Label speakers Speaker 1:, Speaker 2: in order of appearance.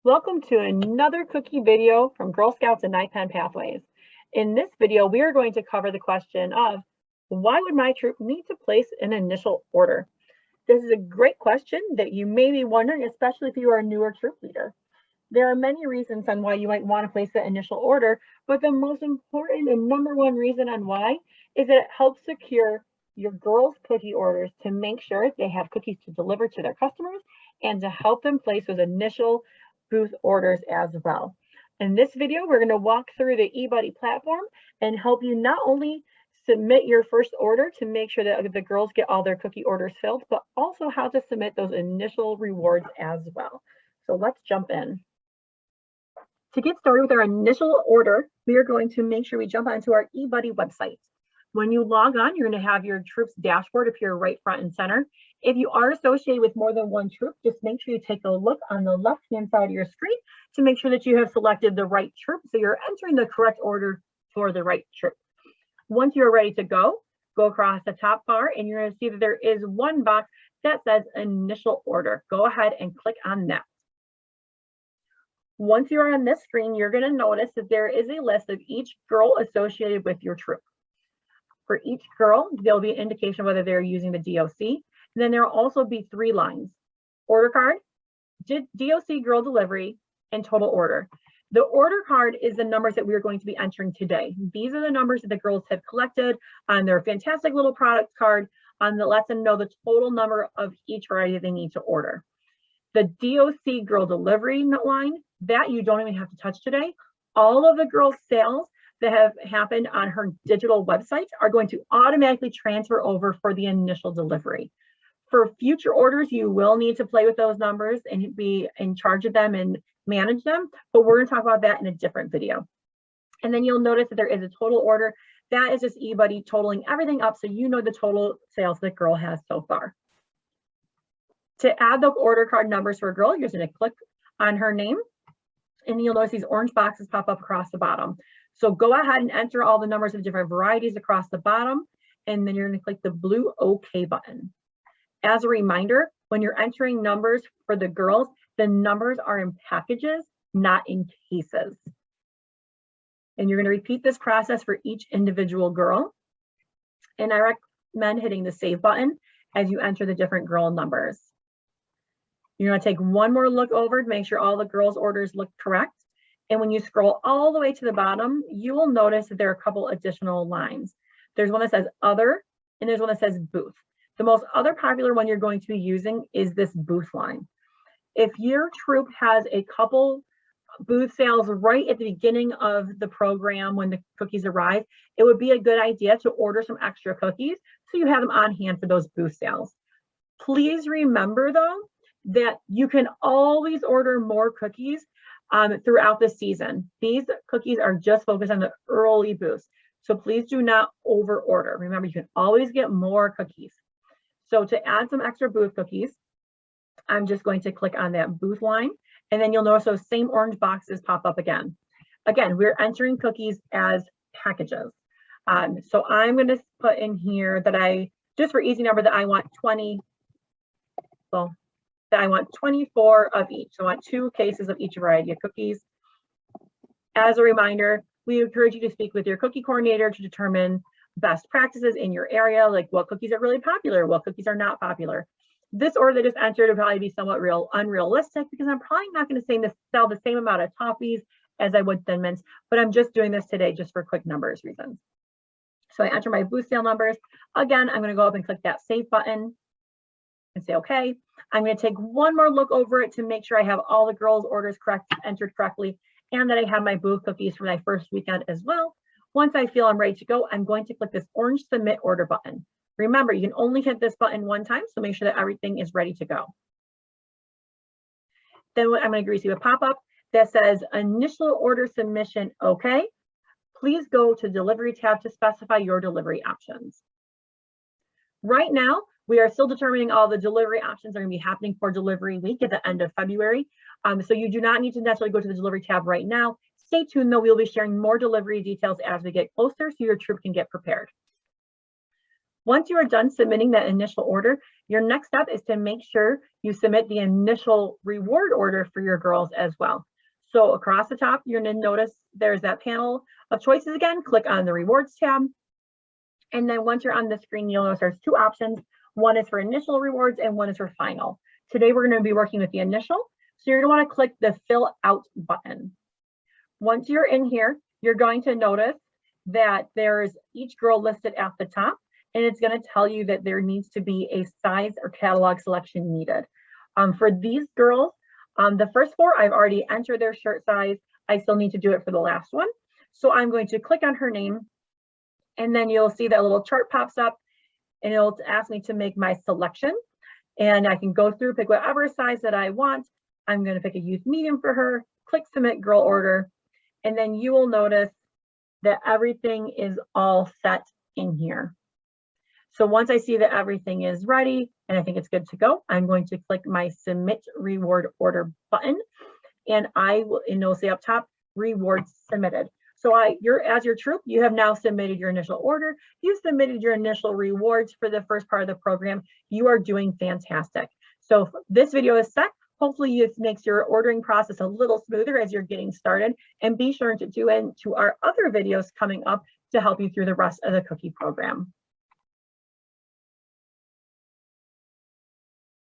Speaker 1: Welcome to another cookie video from Girl Scouts and NYPENN Pathways. In this video, we are going to cover the question of why would my troop need to place an initial order? This is a great question that you may be wondering, especially if you are a newer troop leader. There are many reasons on why you might want to place the initial order, but the most important and number one reason on why is that it helps secure your girls' cookie orders to make sure they have cookies to deliver to their customers and to help them place those initial booth orders as well. In this video, we're going to walk through the eBuddy platform and help you not only submit your first order to make sure that the girls get all their cookie orders filled, but also how to submit those initial rewards as well. So let's jump in. To get started with our initial order, we are going to make sure we jump onto our eBuddy website. When you log on, you're going to have your troop's dashboard appear right front and center. If you are associated with more than one troop, just make sure you take a look on the left-hand side of your screen to make sure that you have selected the right troop, so you're entering the correct order for the right troop. Once you're ready to go across the top bar, and you're going to see that there is one box that says initial order. Go ahead and click on that. Once you're on this screen, you're going to notice that there is a list of each girl associated with your troop. For each girl, there'll be an indication whether they're using the DOC. And then there'll also be three lines: order card, DOC girl delivery, and total order. The order card is the numbers that we're going to be entering today. These are the numbers that the girls have collected on their fantastic little product card that lets them know the total number of each variety they need to order. The DOC girl delivery line, that you don't even have to touch today. All of the girls' sales that have happened on her digital website are going to automatically transfer over for the initial delivery. For future orders, you will need to play with those numbers and be in charge of them and manage them, but we're going to talk about that in a different video. And then you'll notice that there is a total order. That is just eBuddy totaling everything up so you know the total sales the girl has so far. To add the order card numbers for a girl, you're just going to click on her name, and you'll notice these orange boxes pop up across the bottom. So go ahead and enter all the numbers of different varieties across the bottom, and then you're going to click the blue OK button. As a reminder, when you're entering numbers for the girls, the numbers are in packages, not in cases. And you're going to repeat this process for each individual girl. And I recommend hitting the save button as you enter the different girl numbers. You're going to take one more look over to make sure all the girls' orders look correct. And when you scroll all the way to the bottom, you will notice that there are a couple additional lines. There's one that says other, and there's one that says booth. The most other popular one you're going to be using is this booth line. If your troop has a couple booth sales right at the beginning of the program when the cookies arrive, it would be a good idea to order some extra cookies so you have them on hand for those booth sales. Please remember though, that you can always order more cookies throughout the season. These cookies are just focused on the early boosts. So please do not over order. Remember, you can always get more cookies. So to add some extra booth cookies, I'm just going to click on that booth line, and then you'll notice those same orange boxes pop up again. Again, we're entering cookies as packages. So I'm going to put in here that just for easy number, that I want 20, well, that I want 24 of each. So I want 2 cases of each variety of cookies. As a reminder, we encourage you to speak with your cookie coordinator to determine best practices in your area, like what cookies are really popular, what cookies are not popular. This order that is entered will probably be somewhat unrealistic because I'm probably not going to sell the same amount of toffees as I would Thin Mints, but I'm just doing this today just for quick numbers reasons. So I enter my booth sale numbers. Again, I'm going to go up and click that save button and say okay. I'm going to take one more look over it to make sure I have all the girls' orders entered correctly, and that I have my booth cookies for my first weekend as well. Once I feel I'm ready to go, I'm going to click this orange submit order button. Remember, you can only hit this button one time, so make sure that everything is ready to go. Then I'm going to receive a pop-up that says initial order submission okay. Please go to delivery tab to specify your delivery options. Right now, we are still determining all the delivery options that are going to be happening for delivery week at the end of February. So you do not need to necessarily go to the delivery tab right now. Stay tuned though, we'll be sharing more delivery details as we get closer so your troop can get prepared. Once you are done submitting that initial order, your next step is to make sure you submit the initial reward order for your girls as well. So across the top, you're going to notice there's that panel of choices again. Click on the rewards tab. And then once you're on the screen, you'll notice there's two options. One is for initial rewards and one is for final. Today, we're going to be working with the initial. So you're going to want to click the fill out button. Once you're in here, you're going to notice that there's each girl listed at the top, and it's going to tell you that there needs to be a size or catalog selection needed. For these girls, the first four, I've already entered their shirt size. I still need to do it for the last one. So I'm going to click on her name, and then you'll see that little chart pops up, and it'll ask me to make my selection. And I can go through, pick whatever size that I want. I'm going to pick a youth medium for her, click submit girl order, and then you will notice that everything is all set in here. So once I see that everything is ready and I think it's good to go, I'm going to click my submit reward order button, and it'll say up top, rewards submitted. So as your troop, you have now submitted your initial order. You've submitted your initial rewards for the first part of the program. You are doing fantastic. So this video is set. Hopefully it makes your ordering process a little smoother as you're getting started, and be sure to tune in to our other videos coming up to help you through the rest of the cookie program.